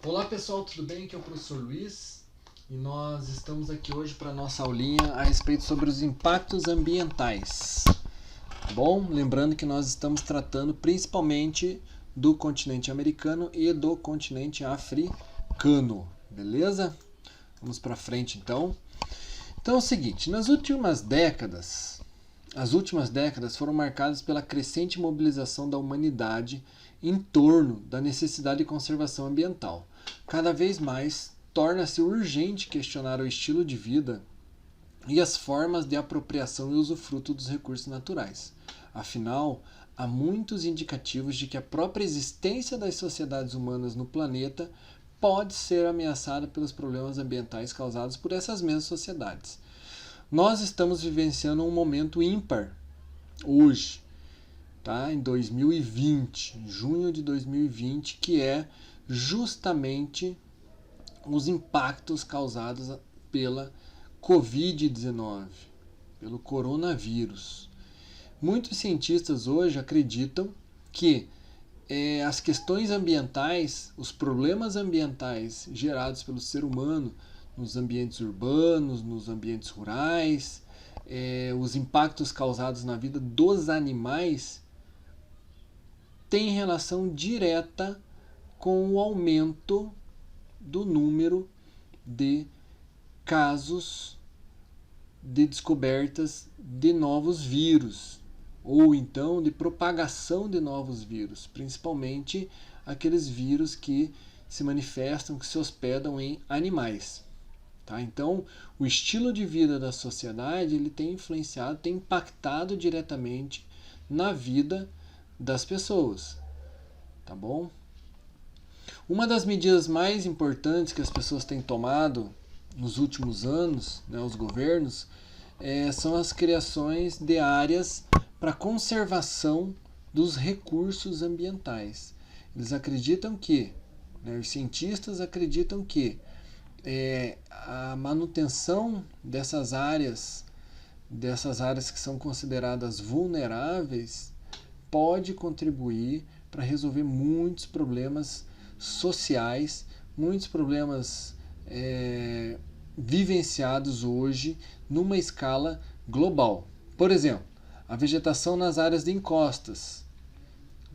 Olá pessoal, tudo bem? Aqui é o professor Luiz e nós estamos aqui hoje para a nossa aulinha a respeito sobre os impactos ambientais. Bom, lembrando que nós estamos tratando principalmente do continente americano e do continente africano, beleza? Vamos para frente então. Então é o seguinte, as últimas décadas foram marcadas pela crescente mobilização da humanidade em torno da necessidade de conservação ambiental. Cada vez mais torna-se urgente questionar o estilo de vida e as formas de apropriação e usufruto dos recursos naturais. Afinal, há muitos indicativos de que a própria existência das sociedades humanas no planeta pode ser ameaçada pelos problemas ambientais causados por essas mesmas sociedades. Nós estamos vivenciando um momento ímpar hoje, tá? Em 2020, junho de 2020, que é justamente os impactos causados pela Covid-19, pelo coronavírus. Muitos cientistas hoje acreditam que as questões ambientais, os problemas ambientais gerados pelo ser humano nos ambientes urbanos, nos ambientes rurais, os impactos causados na vida dos animais têm relação direta com o aumento do número de casos de descobertas de novos vírus, ou então de propagação de novos vírus, principalmente aqueles vírus que se manifestam, que se hospedam em animais. Tá? Então, o estilo de vida da sociedade ele tem influenciado, tem impactado diretamente na vida das pessoas. Tá bom? Uma das medidas mais importantes que as pessoas têm tomado nos últimos anos, né, os governos, são as criações de áreas para conservação dos recursos ambientais. Eles acreditam que, os cientistas acreditam que a manutenção dessas áreas que são consideradas vulneráveis, pode contribuir para resolver muitos problemas sociais, muitos problemas vivenciados hoje numa escala global. Por exemplo, a vegetação nas áreas de encostas,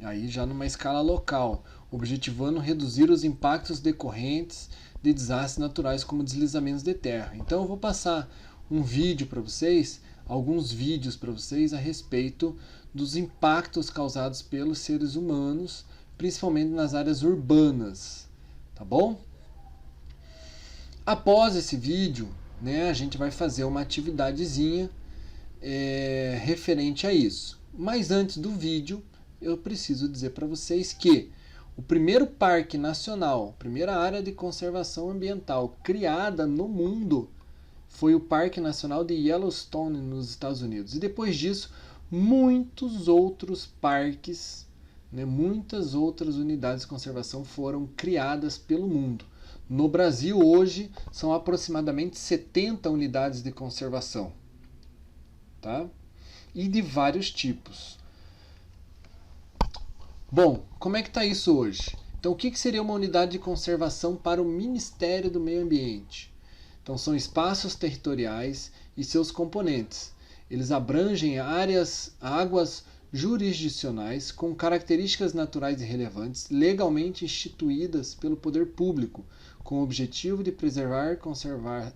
aí já numa escala local, objetivando reduzir os impactos decorrentes de desastres naturais como deslizamentos de terra. Então eu vou passar um vídeo para vocês, alguns vídeos para vocês a respeito dos impactos causados pelos seres humanos, principalmente nas áreas urbanas, tá bom? Após esse vídeo, a gente vai fazer uma atividadezinha referente a isso. Mas antes do vídeo, eu preciso dizer para vocês que o primeiro parque nacional, primeira área de conservação ambiental criada no mundo foi o Parque Nacional de Yellowstone, nos Estados Unidos. E depois disso, muitos outros parques, muitas outras unidades de conservação foram criadas pelo mundo. No Brasil, hoje, são aproximadamente 70 unidades de conservação. Tá? E de vários tipos. Bom, como é que está isso hoje? Então, o que seria uma unidade de conservação para o Ministério do Meio Ambiente? Então, são espaços territoriais e seus componentes. Eles abrangem águas jurisdicionais com características naturais e relevantes legalmente instituídas pelo poder público, com o objetivo de preservar e conservar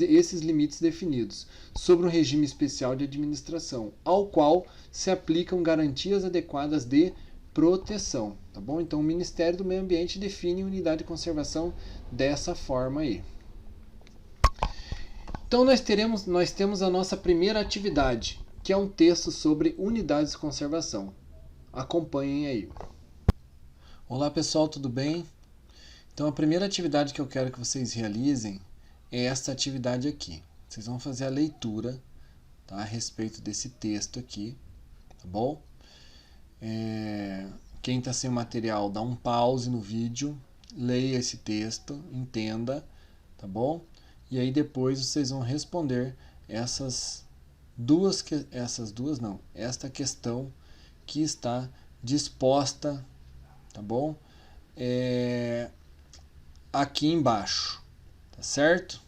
esses limites definidos, sobre um regime especial de administração, ao qual se aplicam garantias adequadas de proteção. Tá bom? Então o Ministério do Meio Ambiente define unidade de conservação dessa forma aí. Então nós temos a nossa primeira atividade, que é um texto sobre unidades de conservação. Acompanhem aí. Olá pessoal, tudo bem? Então a primeira atividade que eu quero que vocês realizem é esta atividade aqui. Vocês vão fazer a leitura, tá, a respeito desse texto aqui, tá bom? Quem está sem material, dá um pause no vídeo, leia esse texto, entenda, tá bom? E aí depois vocês vão responder esta questão que está disposta, tá bom? aqui embaixo, tá certo?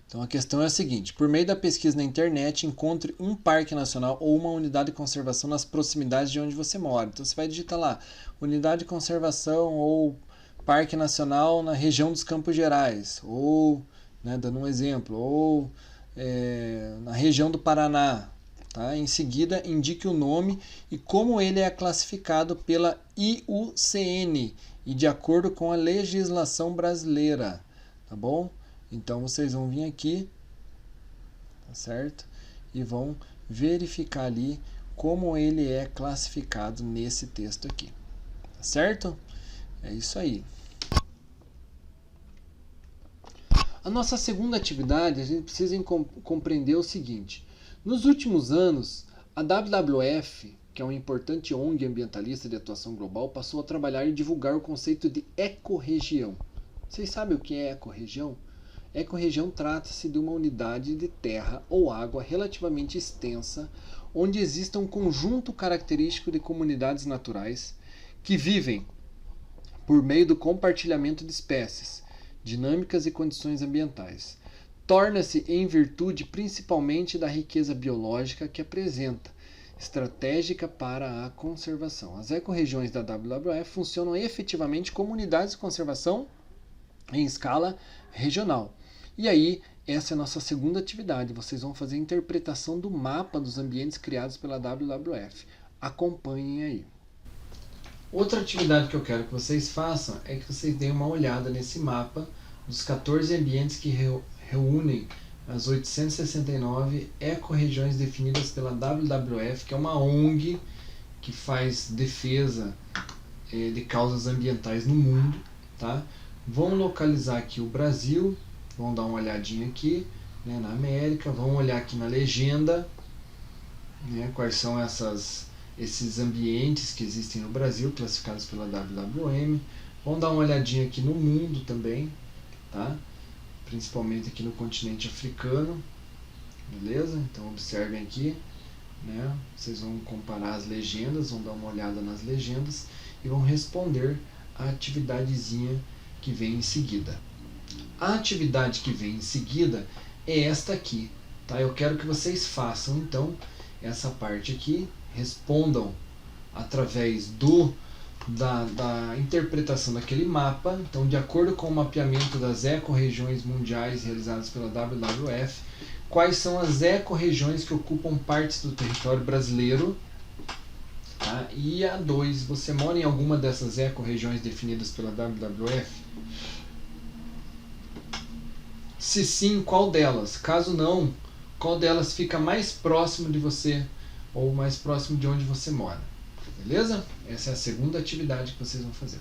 Então a questão é a seguinte: por meio da pesquisa na internet, encontre um parque nacional ou uma unidade de conservação nas proximidades de onde você mora. Então você vai digitar lá, unidade de conservação ou parque nacional na região dos Campos Gerais, ou, né, dando um exemplo, ou na região do Paraná. Tá? Em seguida, indique o nome e como ele é classificado pela IUCN e de acordo com a legislação brasileira. Tá bom? Então vocês vão vir aqui, tá certo? E vão verificar ali como ele é classificado nesse texto aqui. Tá certo? É isso aí. A nossa segunda atividade, a gente precisa compreender o seguinte. Nos últimos anos, a WWF, que é uma importante ONG ambientalista de atuação global, passou a trabalhar e divulgar o conceito de ecorregião. Vocês sabem o que é ecorregião? Ecorregião trata-se de uma unidade de terra ou água relativamente extensa, onde exista um conjunto característico de comunidades naturais que vivem por meio do compartilhamento de espécies, dinâmicas e condições ambientais. Torna-se em virtude principalmente da riqueza biológica que apresenta, estratégica para a conservação. As ecorregiões da WWF funcionam efetivamente como unidades de conservação em escala regional. E aí, essa é a nossa segunda atividade. Vocês vão fazer a interpretação do mapa dos ambientes criados pela WWF. Acompanhem aí. Outra atividade que eu quero que vocês façam é que vocês deem uma olhada nesse mapa dos 14 ambientes que reúnem as 869 ecorregiões definidas pela WWF, que é uma ONG que faz defesa de causas ambientais no mundo. Tá? Vão localizar aqui o Brasil, vão dar uma olhadinha aqui, né, na América, vão olhar aqui na legenda, né, quais são esses ambientes que existem no Brasil, classificados pela WWM. Vão dar uma olhadinha aqui no mundo também, tá? Principalmente aqui no continente africano, beleza? Então observem aqui, né? Vocês vão comparar as legendas, vão dar uma olhada nas legendas e vão responder a atividadezinha que vem em seguida. A atividade que vem em seguida é esta aqui, tá? Eu quero que vocês façam então essa parte aqui, respondam através da interpretação daquele mapa. Então, de acordo com o mapeamento das ecorregiões mundiais realizadas pela WWF, quais são as ecorregiões que ocupam partes do território brasileiro? Tá? E a 2, você mora em alguma dessas ecorregiões definidas pela WWF? Se sim, qual delas? Caso não, qual delas fica mais próximo de você ou mais próximo de onde você mora? Beleza? Essa é a segunda atividade que vocês vão fazer.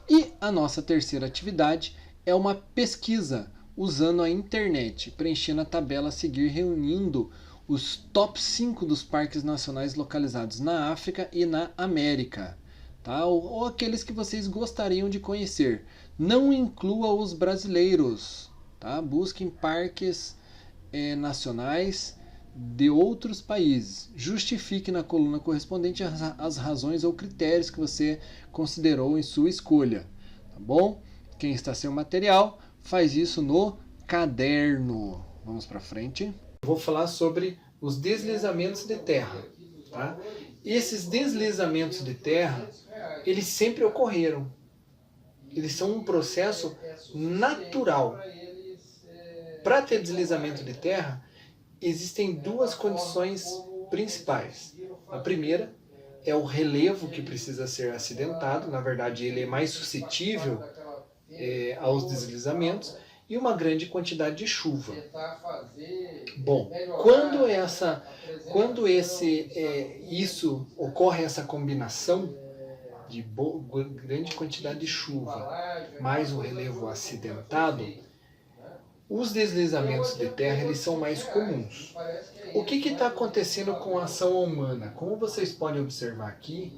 E a nossa terceira atividade é uma pesquisa usando a internet, preenchendo a tabela a seguir, reunindo os top 5 dos parques nacionais localizados na África e na América. Tá? Ou aqueles que vocês gostariam de conhecer. Não inclua os brasileiros. Tá? Busquem parques nacionais de outros países. Justifique na coluna correspondente as razões ou critérios que você considerou em sua escolha. Tá bom? Quem está sem o material, faz isso no caderno. Vamos para frente. Eu vou falar sobre os deslizamentos de terra. Tá? Esses deslizamentos de terra, eles sempre ocorreram. Eles são um processo natural. Para ter deslizamento de terra, existem duas condições principais. A primeira é o relevo que precisa ser acidentado, na verdade ele é mais suscetível aos deslizamentos, e uma grande quantidade de chuva. Bom, quando isso ocorre, essa combinação de grande quantidade de chuva mais o relevo acidentado, os deslizamentos de terra eles são mais comuns. O que está acontecendo com a ação humana? Como vocês podem observar aqui,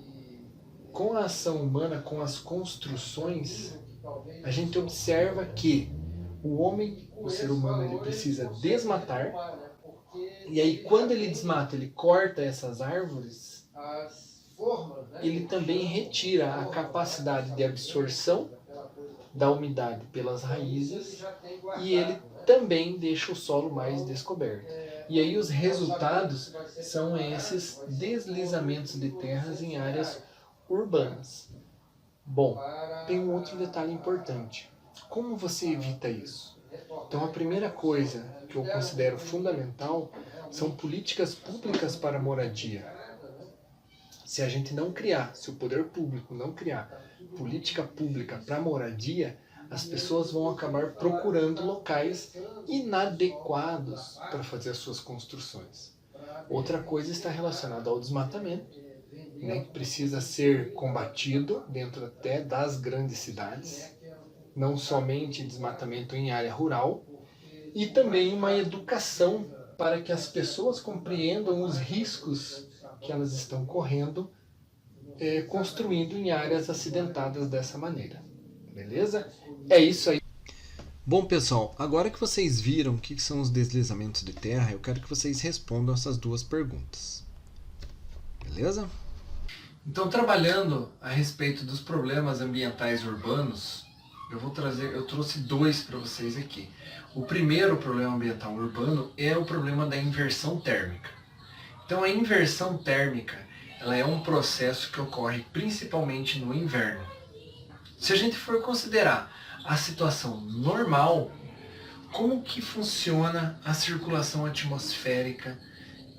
com a ação humana, com as construções, a gente observa que o homem, o ser humano, ele precisa desmatar, e aí quando ele desmata, ele corta essas árvores, ele também retira a capacidade de absorção da umidade pelas raízes e ele também deixa o solo mais descoberto. E aí os resultados são esses deslizamentos de terras em áreas urbanas. Bom, tem um outro detalhe importante. Como você evita isso? Então a primeira coisa que eu considero fundamental são políticas públicas para a moradia. Se a gente não criar, se o poder público não criar política pública para moradia, as pessoas vão acabar procurando locais inadequados para fazer as suas construções. Outra coisa está relacionada ao desmatamento, né, que precisa ser combatido dentro até das grandes cidades, não somente desmatamento em área rural, e também uma educação para que as pessoas compreendam os riscos que elas estão correndo construindo em áreas acidentadas dessa maneira. Beleza? É isso aí. Bom, pessoal, agora que vocês viram o que são os deslizamentos de terra, eu quero que vocês respondam essas duas perguntas. Beleza? Então, trabalhando a respeito dos problemas ambientais urbanos, eu trouxe dois para vocês aqui. O primeiro problema ambiental urbano é o problema da inversão térmica. Então, a inversão térmica, ela é um processo que ocorre principalmente no inverno. Se a gente for considerar a situação normal, como que funciona a circulação atmosférica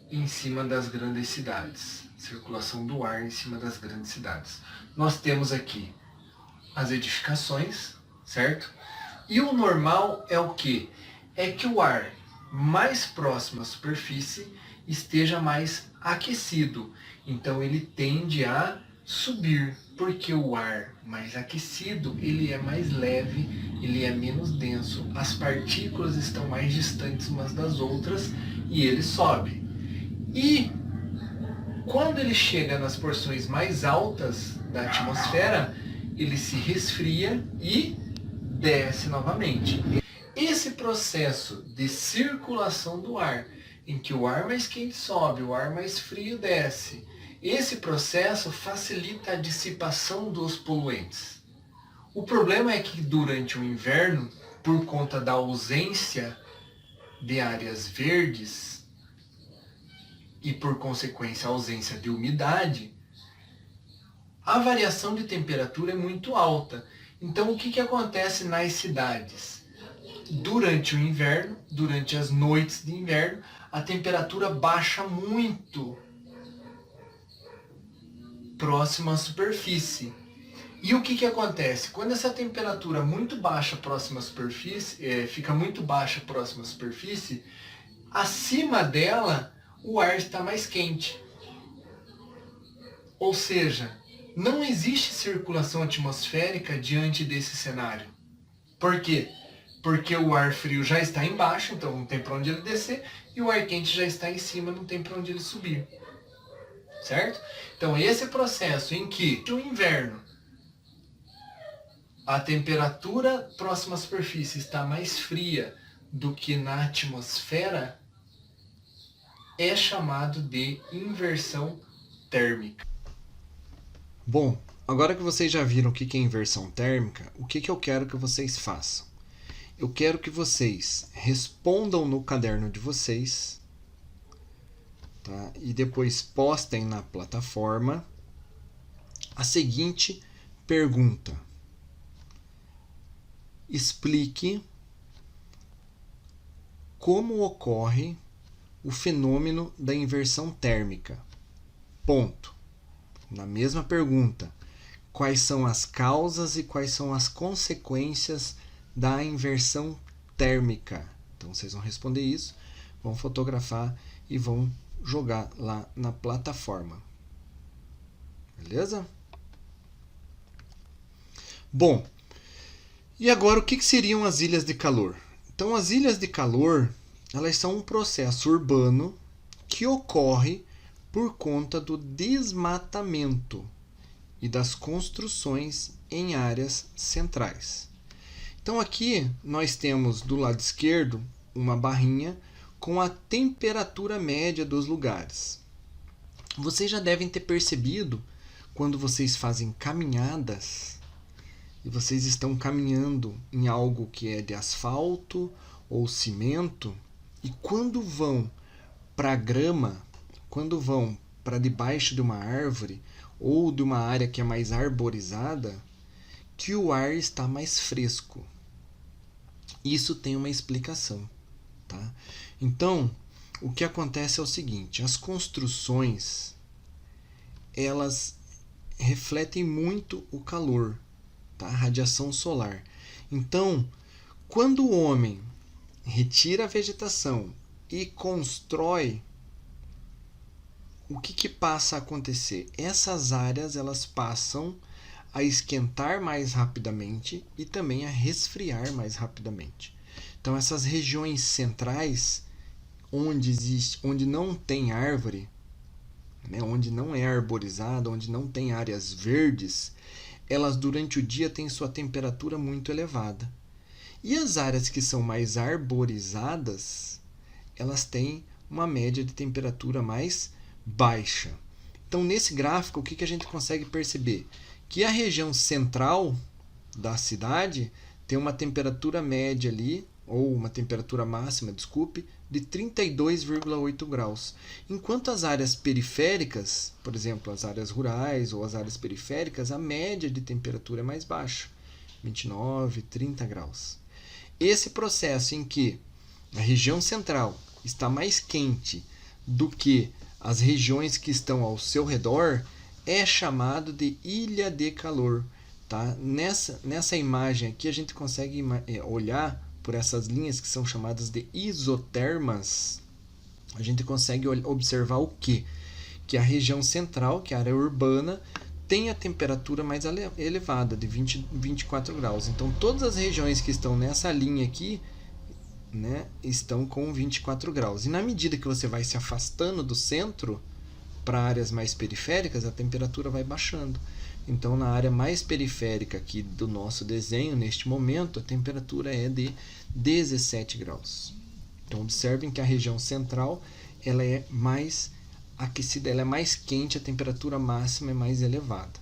em cima das grandes cidades? Circulação do ar em cima das grandes cidades. Nós temos aqui as edificações, certo? E o normal é o quê? É que o ar mais próximo à superfície esteja mais aquecido. Então ele tende a subir, porque o ar mais aquecido, ele é mais leve, ele é menos denso, as partículas estão mais distantes umas das outras e ele sobe. E quando ele chega nas porções mais altas da atmosfera, ele se resfria e desce novamente. Esse processo de circulação do ar, em que o ar mais quente sobe, o ar mais frio desce, esse processo facilita a dissipação dos poluentes. O problema é que durante o inverno, por conta da ausência de áreas verdes e por consequência a ausência de umidade, a variação de temperatura é muito alta. Então o que acontece nas cidades? Durante o inverno, durante as noites de inverno, a temperatura baixa muito próximo à superfície. E o que acontece? Quando essa temperatura muito baixa próxima à superfície, fica muito baixa próxima à superfície, acima dela o ar está mais quente. Ou seja, não existe circulação atmosférica diante desse cenário. Por quê? Porque o ar frio já está embaixo, então não tem para onde ele descer, e o ar quente já está em cima, não tem para onde ele subir. Certo? Então esse processo em que no inverno a temperatura próxima à superfície está mais fria do que na atmosfera é chamado de inversão térmica. Bom, agora que vocês já viram o que é inversão térmica, o que eu quero que vocês façam? Eu quero que vocês respondam no caderno de vocês, tá? E depois postem na plataforma a seguinte pergunta. Explique como ocorre o fenômeno da inversão térmica. Ponto. Na mesma pergunta, quais são as causas e quais são as consequências da inversão térmica? Então vocês vão responder isso, vão fotografar e vão jogar lá na plataforma. Beleza? Bom, e agora o que seriam as ilhas de calor? Então as ilhas de calor, elas são um processo urbano que ocorre por conta do desmatamento e das construções em áreas centrais. Então aqui nós temos do lado esquerdo uma barrinha com a temperatura média dos lugares. Vocês já devem ter percebido quando vocês fazem caminhadas e vocês estão caminhando em algo que é de asfalto ou cimento, e quando vão para a grama, quando vão para debaixo de uma árvore ou de uma área que é mais arborizada, que o ar está mais fresco. Isso tem uma explicação, tá? Então, o que acontece é o seguinte: as construções, elas refletem muito o calor, tá? A radiação solar. Então, quando o homem retira a vegetação e constrói, o que passa a acontecer? Essas áreas elas passam a esquentar mais rapidamente e também a resfriar mais rapidamente. Então, essas regiões centrais, onde não tem árvore, né, onde não é arborizada, onde não tem áreas verdes, elas durante o dia têm sua temperatura muito elevada. E as áreas que são mais arborizadas, elas têm uma média de temperatura mais baixa. Então, nesse gráfico, o que a gente consegue perceber? Que a região central da cidade tem uma temperatura média ali, ou uma temperatura máxima, desculpe, de 32,8 graus. Enquanto as áreas periféricas, por exemplo, as áreas rurais ou as áreas periféricas, a média de temperatura é mais baixa, 29, 30 graus. Esse processo em que a região central está mais quente do que as regiões que estão ao seu redor é chamado de ilha de calor. Tá? Nessa imagem aqui a gente consegue olhar por essas linhas que são chamadas de isotermas. A gente consegue observar o quê? Que a região central, que é a área urbana, tem a temperatura mais elevada, de 24 graus. Então, todas as regiões que estão nessa linha aqui, né, estão com 24 graus. E na medida que você vai se afastando do centro para áreas mais periféricas, a temperatura vai baixando. Então, na área mais periférica aqui do nosso desenho, neste momento, a temperatura é de 17 graus. Então, observem que a região central ela é mais aquecida, ela é mais quente, a temperatura máxima é mais elevada.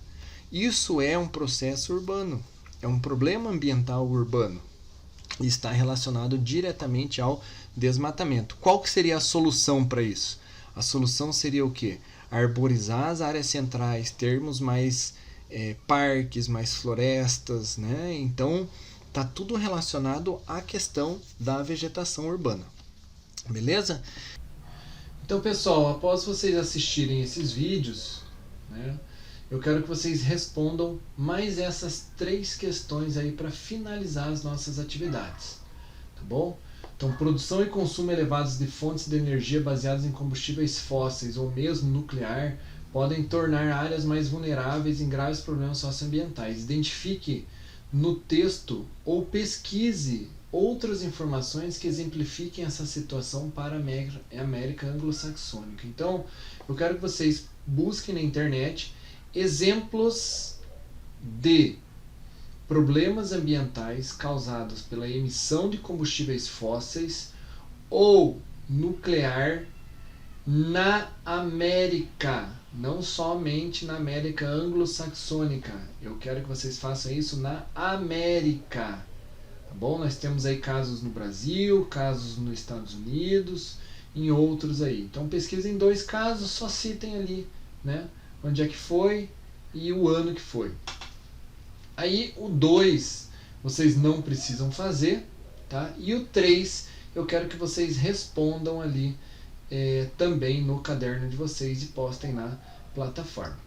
Isso é um processo urbano, é um problema ambiental urbano e está relacionado diretamente ao desmatamento. Qual que seria a solução para isso? A solução seria o quê? Arborizar as áreas centrais, termos mais parques, mais florestas, né? Então, está tudo relacionado à questão da vegetação urbana. Beleza? Então, pessoal, após vocês assistirem esses vídeos, né, eu quero que vocês respondam mais essas 3 questões aí para finalizar as nossas atividades. Tá bom? Então, produção e consumo elevados de fontes de energia baseadas em combustíveis fósseis ou mesmo nuclear podem tornar áreas mais vulneráveis em graves problemas socioambientais. Identifique no texto ou pesquise outras informações que exemplifiquem essa situação para a América anglo-saxônica. Então, eu quero que vocês busquem na internet exemplos de problemas ambientais causados pela emissão de combustíveis fósseis ou nuclear na América, não somente na América anglo-saxônica. Eu quero que vocês façam isso na América. Tá bom? Nós temos aí casos no Brasil, casos nos Estados Unidos, em outros aí. Então pesquisem 2 casos, só citem ali, né, onde é que foi e o ano que foi. Aí o 2 vocês não precisam fazer, tá? E o 3 eu quero que vocês respondam ali também no caderno de vocês e postem na plataforma.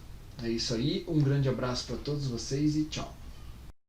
É isso aí, um grande abraço para todos vocês e tchau!